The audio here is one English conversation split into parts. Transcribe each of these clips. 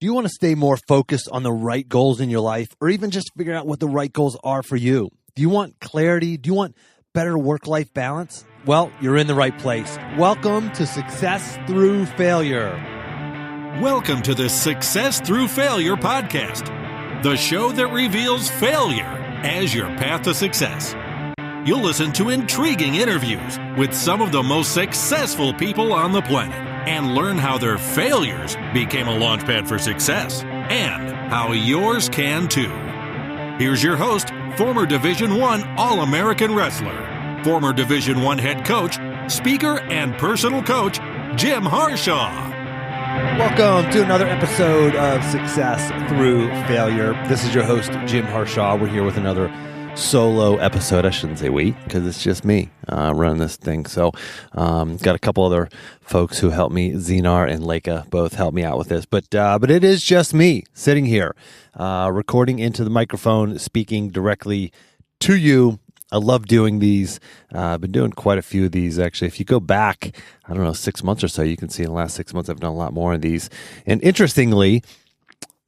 Do you want to stay more focused on the right goals in your life, or even just figure out what the right goals are for you? Do you want clarity? Do you want better work-life balance? Well, you're in the right place. Welcome to Success Through Failure. Welcome to the Success Through Failure podcast, the show that reveals failure as your path to success. You'll listen to intriguing interviews with some of the most successful people on the planet and learn how their failures became a launchpad for success and how yours can too. Here's your host, former Division I All-American wrestler, former Division I head coach, speaker, and personal coach, Jim Harshaw. Welcome to another episode of Success Through Failure. This is your host, Jim Harshaw. We're here with another solo episode. I shouldn't say we, because it's just me running this thing. So got a couple other folks who helped me. Zinar and Leica both helped me out with this. But it is just me sitting here, recording into the microphone, speaking directly to you. I love doing these. I've been doing quite a few of these, actually. If you go back, 6 months or so, you can see in the last 6 months I've done a lot more of these. And interestingly,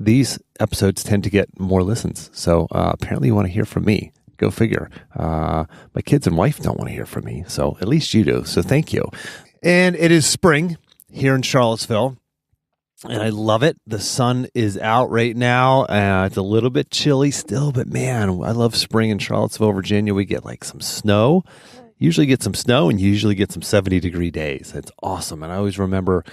these episodes tend to get more listens. So apparently you want to hear from me. Go figure. My kids and wife don't want to hear from me. So at least you do. So thank you. And it is spring here in Charlottesville. And I love it. The sun is out right now. It's a little bit chilly still, but man, I love spring in Charlottesville, Virginia. We get like some snow. Usually get some snow and you usually get some 70-degree days. It's awesome. And I always remember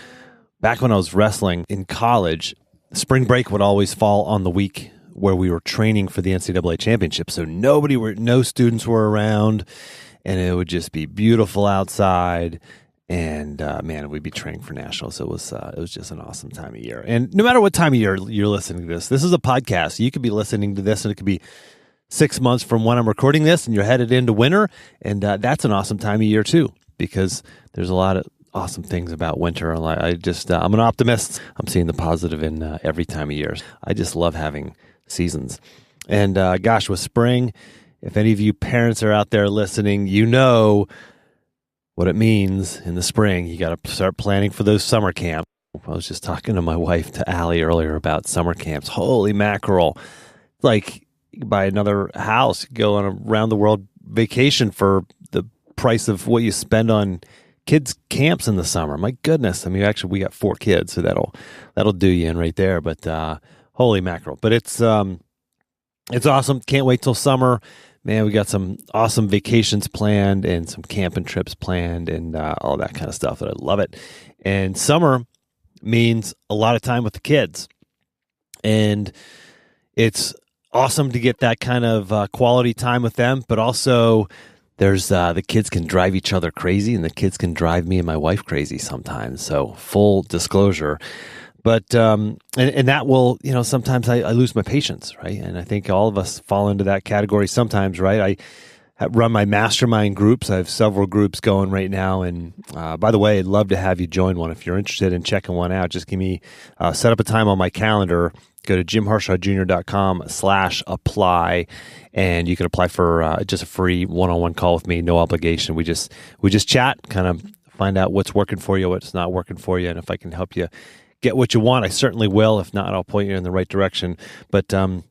back when I was wrestling in college, spring break would always fall on the week where we were training for the NCAA championship. So no students were around, and it would just be beautiful outside. And man, we'd be training for nationals. So it was just an awesome time of year. And no matter what time of year you're listening to this is a podcast. You could be listening to this, and it could be 6 months from when I'm recording this, and you're headed into winter. And that's an awesome time of year too, because there's a lot of awesome things about winter. I'm an optimist. I'm seeing the positive in every time of year. I just love having seasons. And with spring, if any of you parents are out there listening, you know what it means in the spring. You got to start planning for those summer camps. I was just talking to my wife, to Allie, earlier about summer camps. Holy mackerel. Like, you can buy another house, go on a round-the-world vacation for the price of what you spend on kids' camps in the summer. My goodness. I mean, actually, we got 4 kids, so that'll do you in right there. But holy mackerel. But it's awesome. Can't wait till summer. Man, we got some awesome vacations planned and some camping trips planned and all that kind of stuff. I love it. And summer means a lot of time with the kids. And it's awesome to get that kind of quality time with them. But also, there's the kids can drive each other crazy, and the kids can drive me and my wife crazy sometimes. So full disclosure. But, and that will, sometimes I lose my patience, right? And I think all of us fall into that category sometimes, right? I run my Mastermind groups. I have several groups going right now. And by the way, I'd love to have you join one. If you're interested in checking one out, just give me, set up a time on my calendar. Go to jimharshawjr.com/apply, and you can apply for just a free one-on-one call with me, no obligation. We just chat, kind of find out what's working for you, what's not working for you, and if I can help you get what you want, I certainly will. If not, I'll point you in the right direction. But one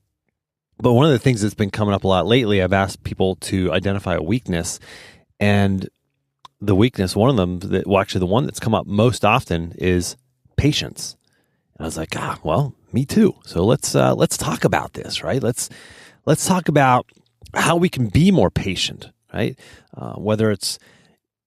of the things that's been coming up a lot lately, I've asked people to identify a weakness, and the weakness, one of them, actually the one that's come up most often is patience. And I was like, well, me too. So let's talk about this, right? Let's talk about how we can be more patient, right? Whether it's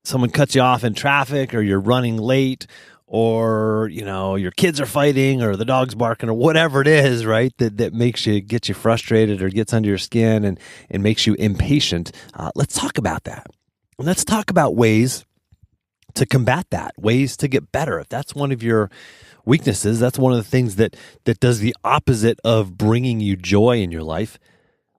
someone cuts you off in traffic, or you're running late, or, your kids are fighting, or the dog's barking, or whatever it is, right, that gets you frustrated or gets under your skin and makes you impatient. Let's talk about that. And let's talk about ways to combat that, ways to get better. If that's one of your weaknesses, that's one of the things that does the opposite of bringing you joy in your life.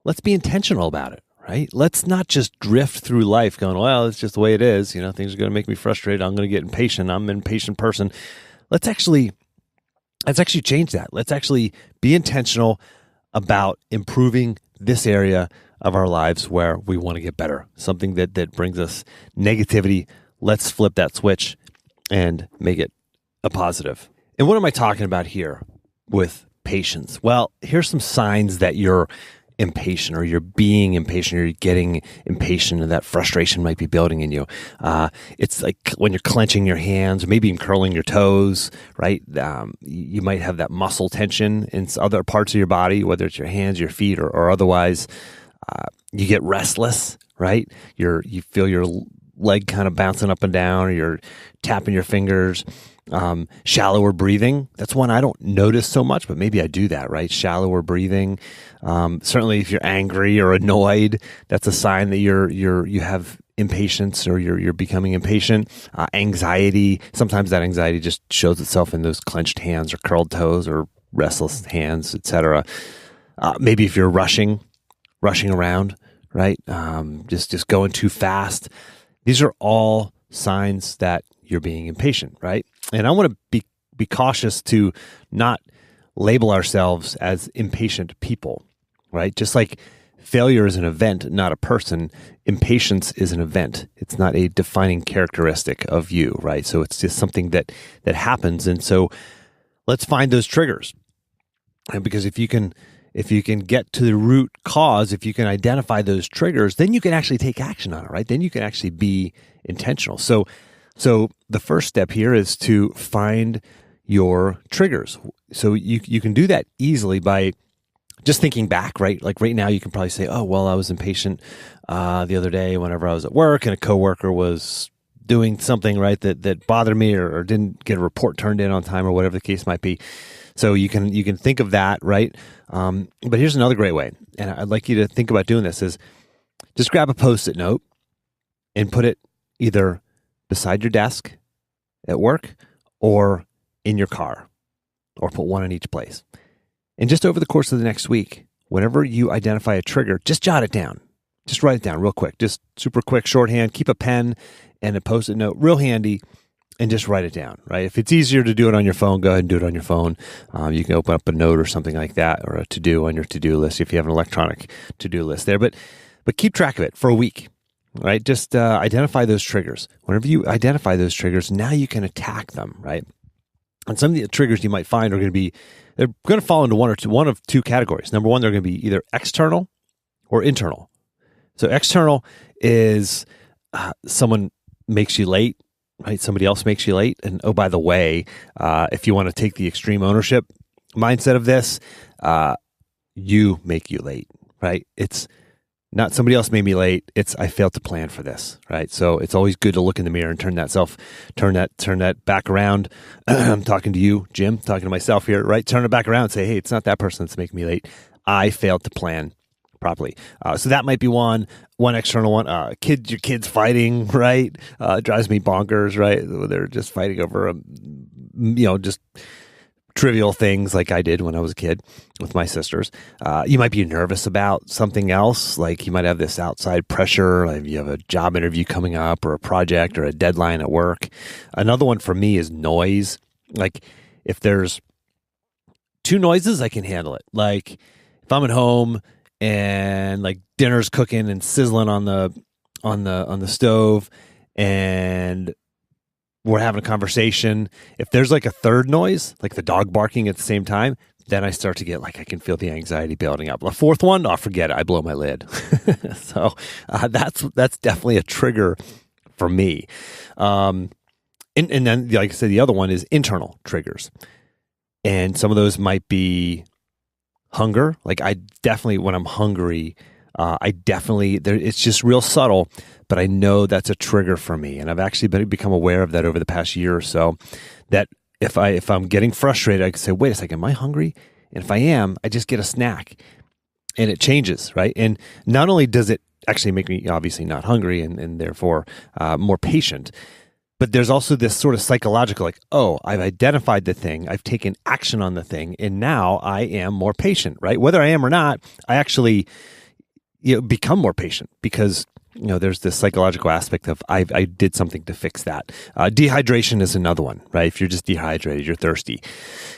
Let's be intentional about it. Right? Let's not just drift through life going, well, it's just the way it is. Things are going to make me frustrated. I'm going to get impatient. I'm an impatient person. Let's actually change that. Let's actually be intentional about improving this area of our lives where we want to get better. Something that brings us negativity. Let's flip that switch and make it a positive. And what am I talking about here? with patience? Well, here's some signs that you're impatient, or you're being impatient, or you're getting impatient, and that frustration might be building in you. It's like when you're clenching your hands, or maybe even curling your toes, right? You might have that muscle tension in other parts of your body, whether it's your hands, your feet, or otherwise. You get restless, right? You feel your leg kind of bouncing up and down, or you're tapping your fingers. Shallower breathing. That's one I don't notice so much, but maybe I do that, right? Shallower breathing. Certainly if you're angry or annoyed, that's a sign that you have impatience, or you're becoming impatient. Anxiety. Sometimes that anxiety just shows itself in those clenched hands or curled toes or restless hands, etc. Maybe if you're rushing around, right? Just going too fast. These are all signs that you're being impatient, right? And I want to be cautious to not label ourselves as impatient people, right? Just like failure is an event, not a person, impatience is an event. It's not a defining characteristic of you, right? So it's just something that happens. And so let's find those triggers. And because if you can get to the root cause, if you can identify those triggers, then you can actually take action on it, right? Then you can actually be intentional. So the first step here is to find your triggers. So you can do that easily by just thinking back, right? Like right now you can probably say, oh, well, I was impatient the other day whenever I was at work and a coworker was doing something, right, that bothered me, or didn't get a report turned in on time, or whatever the case might be. So you can think of that, right? But here's another great way, and I'd like you to think about doing this, is just grab a Post-it note and put it either beside your desk at work or in your car, or put one in each place. And just over the course of the next week, whenever you identify a trigger, just jot it down. Just write it down real quick, just super quick, shorthand. Keep a pen and a Post-it note real handy, and just write it down, right? If it's easier to do it on your phone, go ahead and do it on your phone. You can open up a note or something like that, or a to-do on your to-do list if you have an electronic to-do list there. But keep track of it for a week, right? Just identify those triggers. Whenever you identify those triggers, now you can attack them, right? And some of the triggers you might find are they're going to fall into one of two categories. Number one, they're going to be either external or internal. So external is someone makes you late, right? Somebody else makes you late. And oh, by the way, if you want to take the extreme ownership mindset of this, you make you late, right? It's not somebody else made me late. It's I failed to plan for this, right? So it's always good to look in the mirror and turn that back around. I'm talking to you, Jim, talking to myself here, right? Turn it back around and say, hey, it's not that person that's making me late. I failed to plan properly. So that might be one external one. Your kids fighting, right? Drives me bonkers, right? They're just fighting over, just trivial things like I did when I was a kid with my sisters. You might be nervous about something else. Like you might have this outside pressure. Like you have a job interview coming up, or a project, or a deadline at work. Another one for me is noise. Like if there's two noises, I can handle it. Like if I'm at home and like dinner's cooking and sizzling on the stove, and we're having a conversation. If there's like a third noise, like the dog barking at the same time, then I start to get like, I can feel the anxiety building up. The fourth one, forget it. I blow my lid. So that's definitely a trigger for me. And then, like I said, the other one is internal triggers. And some of those might be hunger. Like I definitely, when I'm hungry, it's just real subtle, but I know that's a trigger for me. And I've actually become aware of that over the past year or so, that if I'm getting frustrated, I can say, wait a second, am I hungry? And if I am, I just get a snack, and it changes, right? And not only does it actually make me obviously not hungry and therefore more patient, but there's also this sort of psychological, like, oh, I've identified the thing, I've taken action on the thing, and now I am more patient, right? Whether I am or not, I actually become more patient because there's this psychological aspect of I did something to fix that. Dehydration is another one, right? If you're just dehydrated, you're thirsty,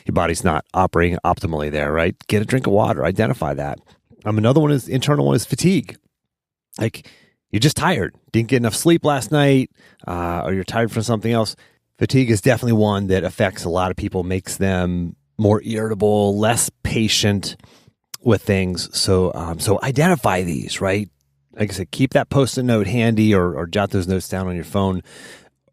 your body's not operating optimally there, right? Get a drink of water, identify that. Another one is internal one is fatigue. Like you're just tired, didn't get enough sleep last night, or you're tired from something else. Fatigue is definitely one that affects a lot of people, makes them more irritable, less patient with things. So identify these, right? Like I said, keep that Post-it note handy or jot those notes down on your phone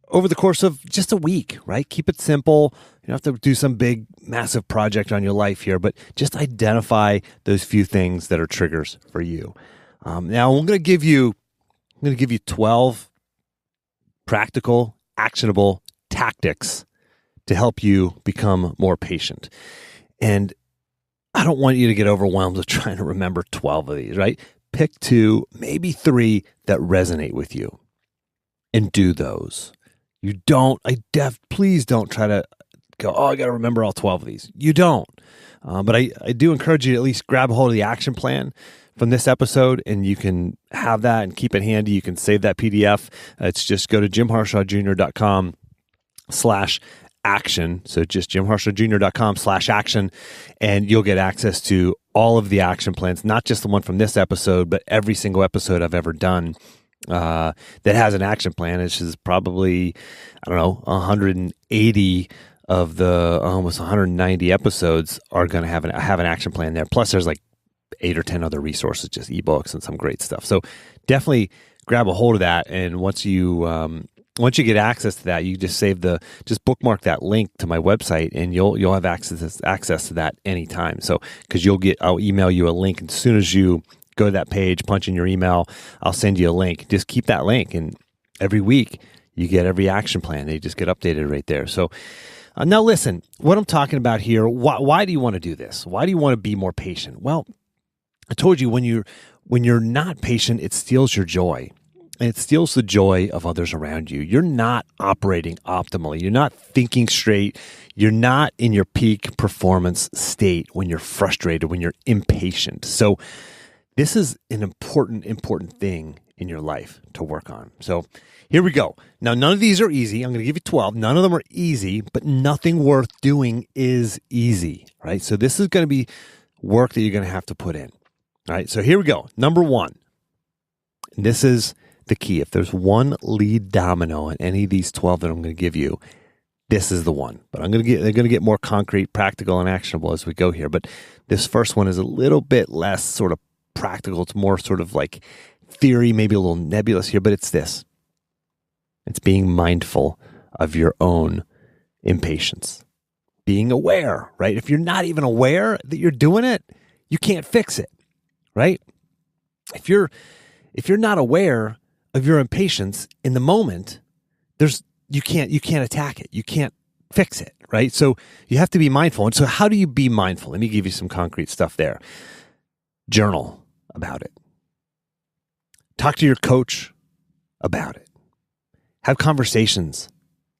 over the course of just a week, right? Keep it simple. You don't have to do some big, massive project on your life here, but just identify those few things that are triggers for you. Now, I'm going to give you 12 practical, actionable tactics to help you become more patient. And I don't want you to get overwhelmed with trying to remember 12 of these, right? Pick 2, maybe 3 that resonate with you and do those. Please don't try to go, I got to remember all 12 of these. You don't. But I do encourage you to at least grab a hold of the action plan from this episode, and you can have that and keep it handy. You can save that PDF. It's just go to jimharshawjr.com/action. So just jimharshawjr.com/action, and you'll get access to all of the action plans, not just the one from this episode, but every single episode I've ever done that has an action plan. Which is probably, 180 of the almost 190 episodes are going to have an action plan there. Plus there's like 8 or 10 other resources, just ebooks and some great stuff. So definitely grab a hold of that. And once you get access to that, you just just bookmark that link to my website, and you'll have access to that anytime. So, because I'll email you a link, and as soon as you go to that page, punch in your email, I'll send you a link. Just keep that link, and every week you get every action plan. They just get updated right there. So now listen, what I'm talking about here, why do you want to do this? Why do you want to be more patient? Well, I told you when you're not patient, it steals your joy. And it steals the joy of others around you. You're not operating optimally. You're not thinking straight. You're not in your peak performance state when you're frustrated, when you're impatient. So this is an important thing in your life to work on. So here we go. Now, none of these are easy. I'm going to give you 12. None of them are easy, but nothing worth doing is easy, right? So this is going to be work that you're going to have to put in. All right, so here we go. Number 1. And this is the key. If there's one lead domino in any of these 12 that I'm going to give you, this is the one. But they're going to get more concrete, practical, and actionable as we go here. But this first one is a little bit less sort of practical. It's more sort of like theory, maybe a little nebulous here, but it's this. It's being mindful of your own impatience. Being aware, right? If you're not even aware that you're doing it, you can't fix it, right? If you're not aware of your impatience in the moment, you can't attack it. You can't fix it, right? So you have to be mindful. And so how do you be mindful? Let me give you some concrete stuff there. Journal about it. Talk to your coach about it. Have conversations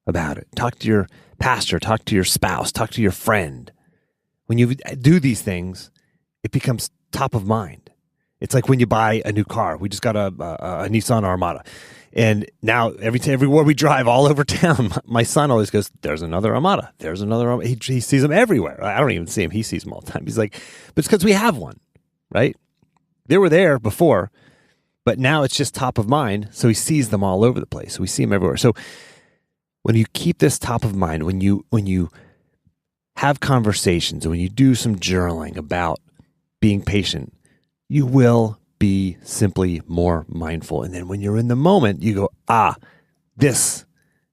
about it. Talk to your pastor, talk to your spouse, talk to your friend. When you do these things, it becomes top of mind. It's like when you buy a new car. We just got a Nissan Armada. And now everywhere we drive all over town, my son always goes, there's another Armada. There's another Armada. He sees them everywhere. I don't even see him. He sees them all the time. He's like, but it's because we have one, right? They were there before, but now it's just top of mind. So he sees them all over the place. So we see them everywhere. So when you keep this top of mind, when you have conversations, and when you do some journaling about being patient, you will be simply more mindful. And then when you're in the moment, you go, this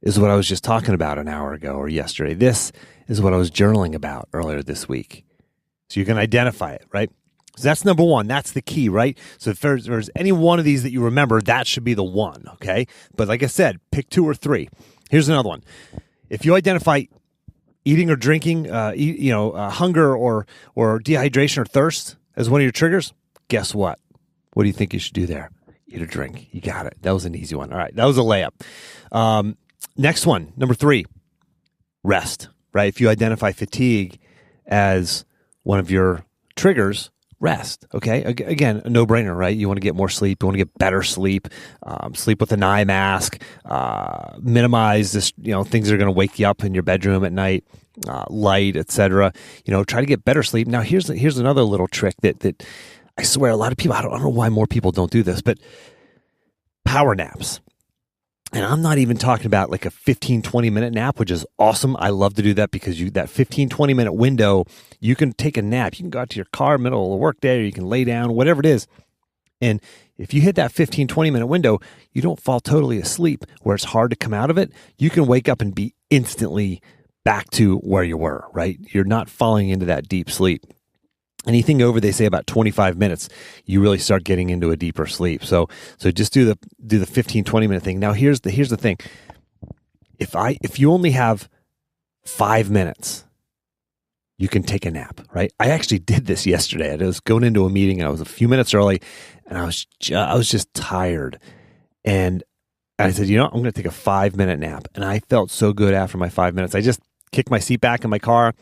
is what I was just talking about an hour ago or yesterday. This is what I was journaling about earlier this week. So you can identify it, right? So that's number 1. That's the key, right? So if there's any one of these that you remember, that should be the one, okay? But like I said, pick 2 or 3. Here's another one. If you identify eating or drinking, hunger or dehydration or thirst as one of your triggers, guess what? What do you think you should do there? Eat or drink. You got it. That was an easy one. All right. That was a layup. Next one, number 3, rest, right? If you identify fatigue as one of your triggers, rest. Okay. Again, a no-brainer, right? You want to get more sleep. You want to get better sleep. Sleep with an eye mask. Minimize this. Things that are going to wake you up in your bedroom at night. Light, etc. Try to get better sleep. Now, here's another little trick that I swear a lot of people. I don't know why more people don't do this, but power naps. And I'm not even talking about like a 15, 20-minute nap, which is awesome. I love to do that because that 15, 20-minute window, you can take a nap. You can go out to your car, middle of the workday, or you can lay down, whatever it is. And if you hit that 15, 20-minute window, you don't fall totally asleep where it's hard to come out of it. You can wake up and be instantly back to where you were, right? You're not falling into that deep sleep. Anything over, they say, about 25 minutes, you really start getting into a deeper sleep. So just do the 15, 20-minute thing. Now, here's the thing. If you only have 5 minutes, you can take a nap, right? I actually did this yesterday. I was going into a meeting and I was a few minutes early and I was just tired. And I said, I'm going to take a 5-minute nap. And I felt so good after my 5 minutes. I just kicked my seat back in my car,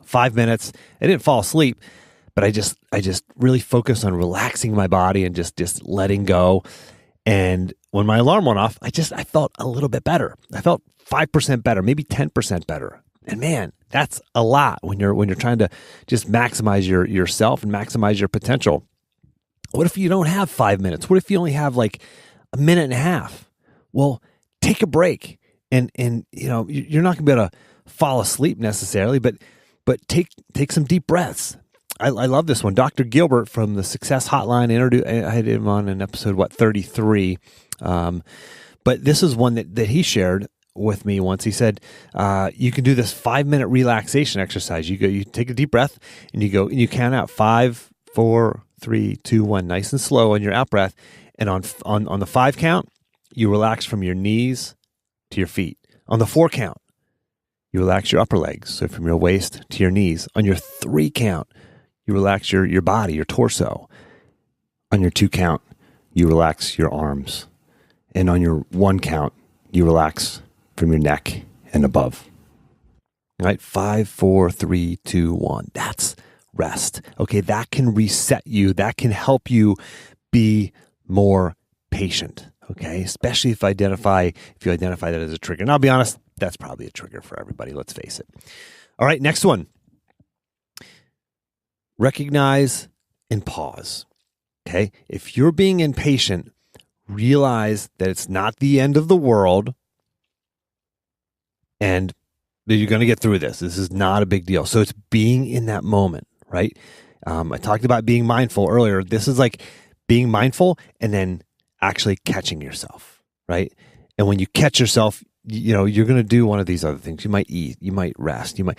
5 minutes. I didn't fall asleep, but I just really focused on relaxing my body and just letting go. And when my alarm went off, I felt a little bit better. I felt 5% better, maybe 10% better. And man, that's a lot when you're trying to just maximize yourself and maximize your potential. What if you don't have 5 minutes? What if you only have like a minute and a half? Well, take a break, and you're not going to be able to fall asleep necessarily, but take some deep breaths. I love this one. Dr. Gilbert from the Success Hotline I had him on in episode 33, but this is one that he shared with me once. He said, you can do this 5-minute relaxation exercise. You take a deep breath and you count out 5, 4, 3, 2, 1, nice and slow on your out breath. And on the 5 count, you relax from your knees to your feet. On the 4 count, you relax your upper legs. So from your waist to your knees. On your 3 count, you relax your body, your torso. On your 2 count, you relax your arms. And on your 1 count, you relax from your neck and above. All right, 5, 4, 3, 2, 1. That's rest. Okay, that can reset you. That can help you be more patient. Okay, especially if you identify that as a trigger. And I'll be honest, that's probably a trigger for everybody. Let's face it. All right, next one. Recognize and pause. Okay, if you're being impatient, realize that it's not the end of the world. And that you're going to get through this. This is not a big deal. So it's being in that moment, right? I talked about being mindful earlier. This is like being mindful and then actually catching yourself, right? And when you catch yourself, you're going to do one of these other things. You might eat, you might rest, you might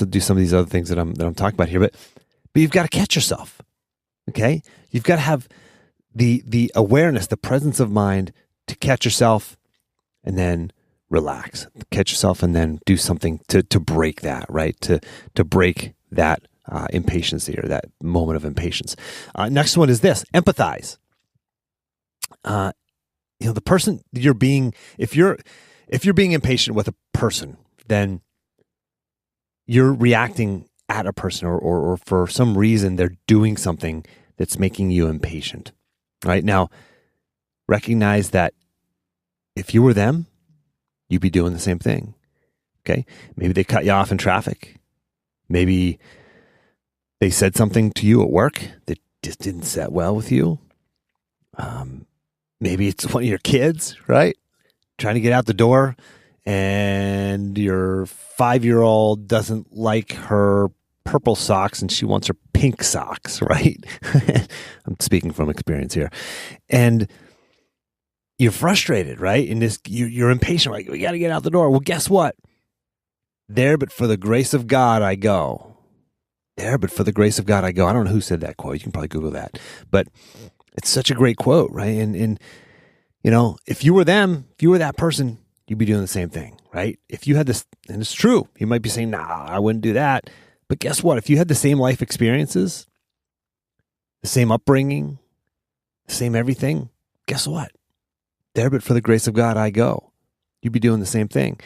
do some of these other things that I'm talking about here. But you've got to catch yourself, okay? You've got to have the awareness, the presence of mind to catch yourself and then relax, catch yourself, and then do something to break that, right? To break that impatience or that moment of impatience. Next one is this: empathize. The person you're being, if you're being impatient with a person, then you're reacting at a person, or for some reason they're doing something that's making you impatient. Right now, recognize that if you were them, you'd be doing the same thing. Okay. Maybe they cut you off in traffic. Maybe they said something to you at work that just didn't set well with you. Maybe it's one of your kids, right? Trying to get out the door and your 5-year-old doesn't like her purple socks and she wants her pink socks, right? I'm speaking from experience here. And you're frustrated, right? And you're impatient, like, we got to get out the door. Well, guess what? There, but for the grace of God, I go. There, but for the grace of God, I go. I don't know who said that quote. You can probably Google that. But it's such a great quote, right? And if you were them, if you were that person, you'd be doing the same thing, right? If you had this, and it's true, you might be saying, nah, I wouldn't do that. But guess what? If you had the same life experiences, the same upbringing, the same everything, guess what? There, but for the grace of God, I go. You'd be doing the same thing.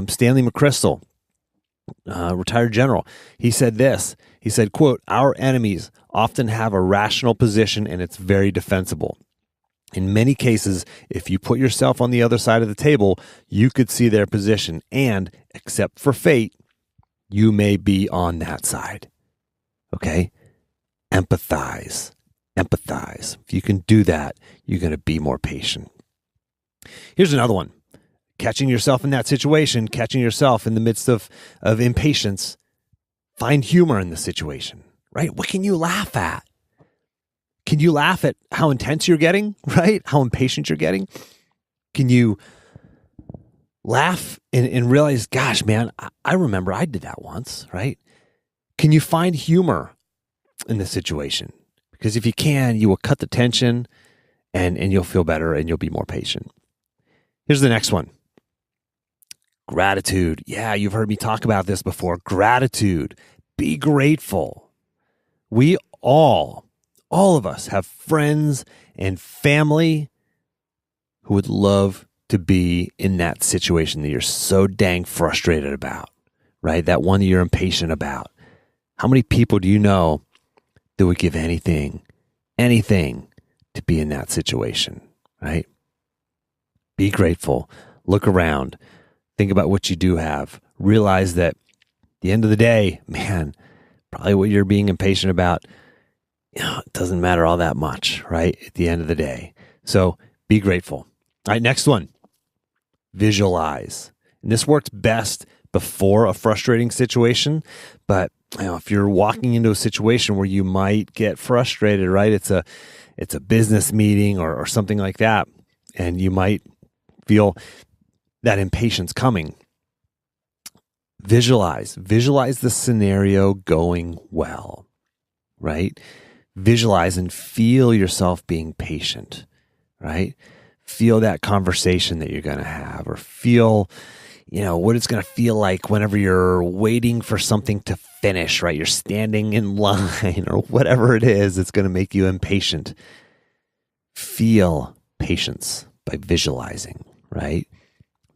Stanley McChrystal, retired general, he said this. He said, quote, "Our enemies often have a rational position and it's very defensible. In many cases, if you put yourself on the other side of the table, you could see their position and, except for fate, you may be on that side." Okay? Empathize. Empathize. If you can do that, you're going to be more patient. Here's another one. catching yourself in that situation, catching yourself in the midst of impatience, find humor in the situation, right? What can you laugh at? Can you laugh at how intense you're getting, right? How impatient you're getting? Can you laugh and realize, gosh, man, I remember I did that once, right? Can you find humor in the situation? Because if you can, you will cut the tension and you'll feel better and you'll be more patient. Here's the next one. Gratitude. Yeah, you've heard me talk about this before. Gratitude. Be grateful. We all of us have friends and family who would love to be in that situation that you're so dang frustrated about, right? That one that you're impatient about. How many people do you know that would give anything to be in that situation, right? Be grateful. Look around. Think about what you do have. Realize that at the end of the day, man, probably what you're being impatient about, it doesn't matter all that much, right? At the end of the day. So be grateful. All right, next one. Visualize. And this works best before a frustrating situation, but if you're walking into a situation where you might get frustrated, right? It's a business meeting or something like that, and you might feel that impatience coming. Visualize the scenario going well, right? Visualize and feel yourself being patient, right? Feel that conversation that you're going to have, or feel, what it's going to feel like whenever you're waiting for something to finish, right? You're standing in line or whatever it is, it's going to make you impatient. Feel patience by visualizing, right?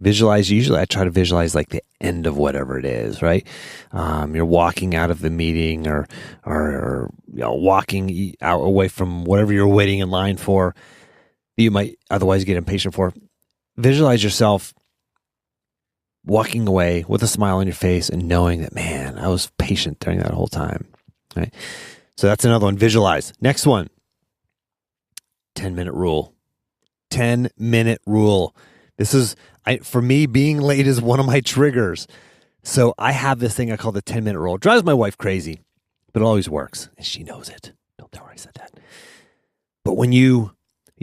Visualize, usually I try to visualize like the end of whatever it is, right? You're walking out of the meeting or walking out away from whatever you're waiting in line for that you might otherwise get impatient for. Visualize yourself walking away with a smile on your face and knowing that, man, I was patient during that whole time, right? So that's another one. Visualize. Next one, 10-minute rule. 10-minute rule. This is, for me, being late is one of my triggers. So I have this thing I call the 10-minute rule. It drives my wife crazy, but it always works. And she knows it. Don't tell her I said that. But when you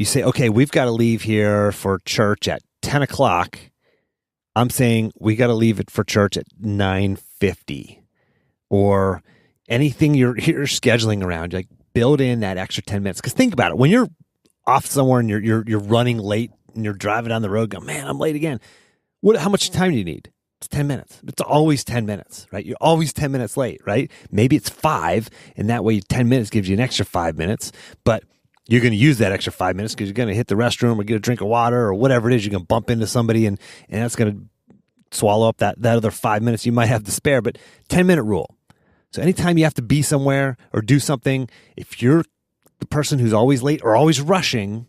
say, okay, we've got to leave here for church at 10 o'clock, I'm saying we got to leave it for church at 9:50, or anything you're scheduling around, like build in that extra 10 minutes. Because think about it, when you're off somewhere and you're running late and you're driving down the road, go, man, I'm late again. How much time do you need? It's 10 minutes. It's always 10 minutes, right? You're always 10 minutes late, right? Maybe it's 5, and that way 10 minutes gives you an extra 5 minutes, but you're going to use that extra 5 minutes because you're going to hit the restroom or get a drink of water or whatever it is. You're going to bump into somebody and that's going to swallow up that other 5 minutes you might have to spare. But 10-minute rule. So anytime you have to be somewhere or do something, if you're the person who's always late or always rushing,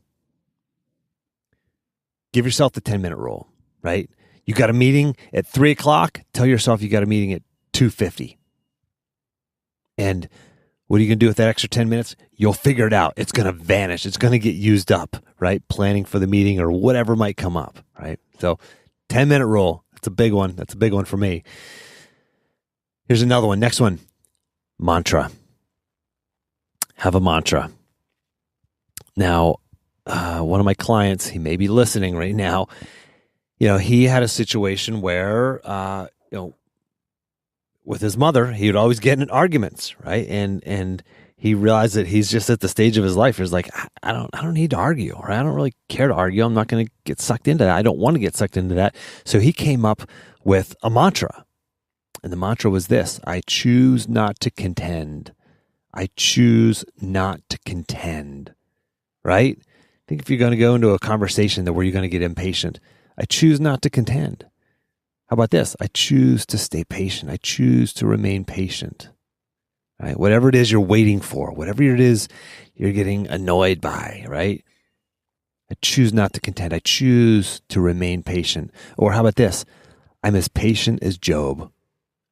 give yourself the 10-minute rule, right? You got a meeting at 3 o'clock. Tell yourself you got a meeting at 2:50. And what are you going to do with that extra 10 minutes? You'll figure it out. It's going to vanish. It's going to get used up, right? Planning for the meeting or whatever might come up, right? So 10-minute rule. That's a big one. That's a big one for me. Here's another one. Next one. Mantra. Have a mantra. Now, one of my clients, he may be listening right now. He had a situation where, with his mother, he would always get in arguments, right? And he realized that he's just at the stage of his life. He's like, I don't need to argue, or I don't really care to argue. I'm not going to get sucked into that. I don't want to get sucked into that. So he came up with a mantra. And the mantra was this: I choose not to contend. I choose not to contend, right? I think if you're going to go into a conversation where you're going to get impatient, I choose not to contend. How about this? I choose to stay patient. I choose to remain patient. Right? Whatever it is you're waiting for, whatever it is you're getting annoyed by, right? I choose not to contend. I choose to remain patient. Or how about this? I'm as patient as Job.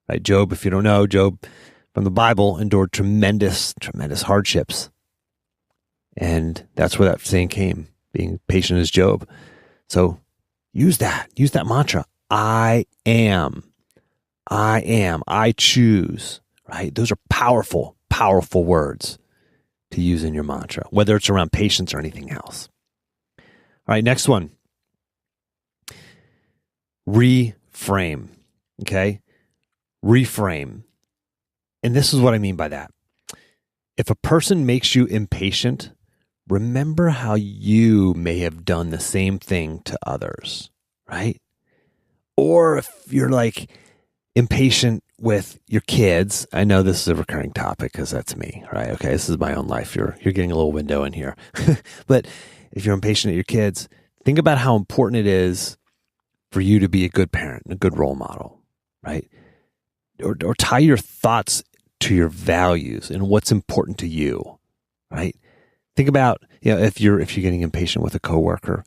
Right? Job, if you don't know, Job from the Bible endured tremendous hardships. And that's where that saying came, being patient as Job. So Use that mantra. I am, I choose, right? Those are powerful, powerful words to use in your mantra, whether it's around patience or anything else. All right, next one. Reframe, okay? Reframe. And this is what I mean by that. If a person makes you impatient, remember how you may have done the same thing to others, right? Or if you're like impatient with your kids, I know this is a recurring topic because that's me, right? Okay, this is my own life. You're getting a little window in here. But if you're impatient at your kids, think about how important it is for you to be a good parent, a good role model, right? Or tie your thoughts to your values and what's important to you, right? Think about, if you're getting impatient with a coworker,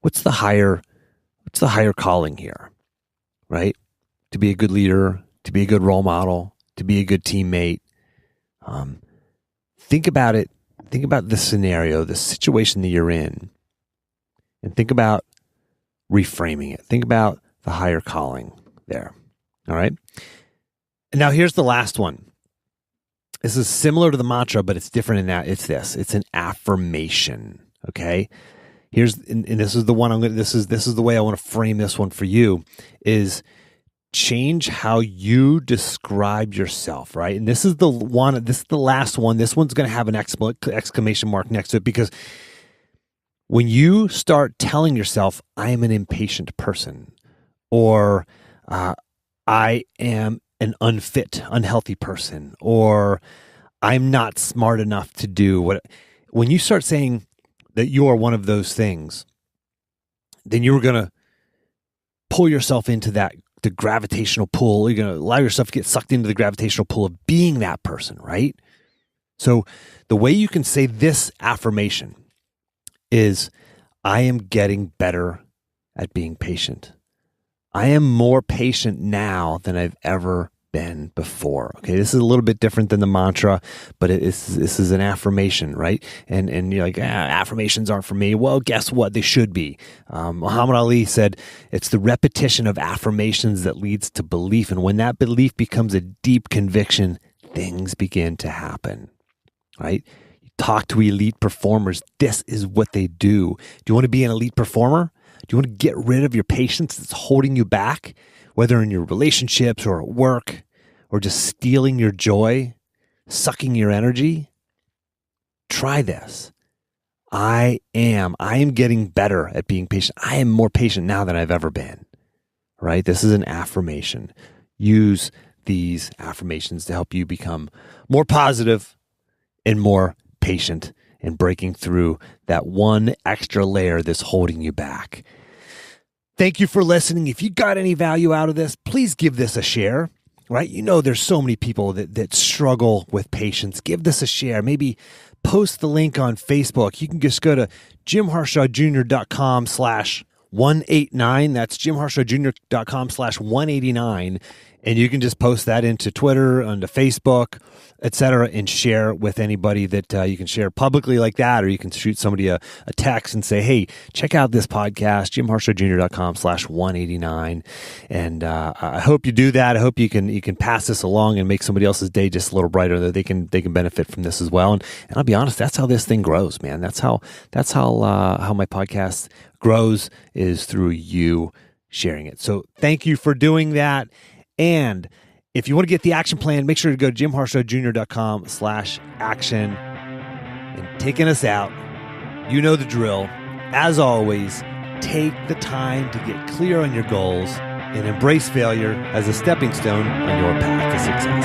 what's the higher calling here, right? To be a good leader, to be a good role model, to be a good teammate. Think about it. Think about the scenario, the situation that you're in, and think about reframing it. Think about the higher calling there. All right. And now here's the last one. This is similar to the mantra, but it's different in that it's an affirmation. Okay. And this is the one this is the way I want to frame this one for you is change how you describe yourself, right? And this is the last one. This one's going to have an exclamation mark next to it, because when you start telling yourself, I am an impatient person, or I am an unfit, unhealthy person, or I'm not smart enough to do what, when you start saying that you are one of those things, then you're going to pull yourself into the gravitational pull. You're going to allow yourself to get sucked into the gravitational pull of being that person, right? So the way you can say this affirmation is, I am getting better at being patient. I am more patient now than I've ever been before. Okay, this is a little bit different than the mantra, but this is an affirmation, right? And you're like, affirmations aren't for me. Well, guess what? They should be. Muhammad Ali said, it's the repetition of affirmations that leads to belief. And when that belief becomes a deep conviction, things begin to happen, right? You talk to elite performers. This is what they do. Do you want to be an elite performer? Do you want to get rid of your patience that's holding you back, whether in your relationships or at work, or just stealing your joy, sucking your energy? Try this. I am getting better at being patient. I am more patient now than I've ever been, right? This is an affirmation. Use these affirmations to help you become more positive and more patient, and breaking through that one extra layer that's holding you back. Thank you for listening. If you got any value out of this, please give this a share, right? There's so many people that struggle with patience. Give this a share. Maybe post the link on Facebook. You can just go to jimharshawjr.com/189. That's jimharshawjr.com/189. And you can just post that into Twitter, onto Facebook, etc., and share with anybody that you can share publicly like that, or you can shoot somebody a text and say, hey, check out this podcast, jimharshawjr.com/189. And I hope you do that. I hope you can pass this along and make somebody else's day just a little brighter, that they can benefit from this as well. And I'll be honest, that's how this thing grows, man. That's how my podcast grows, is through you sharing it. So thank you for doing that. And if you want to get the action plan, make sure to go to jimharshawjr.com/action. And taking us out, you know the drill. As always, take the time to get clear on your goals and embrace failure as a stepping stone on your path to success.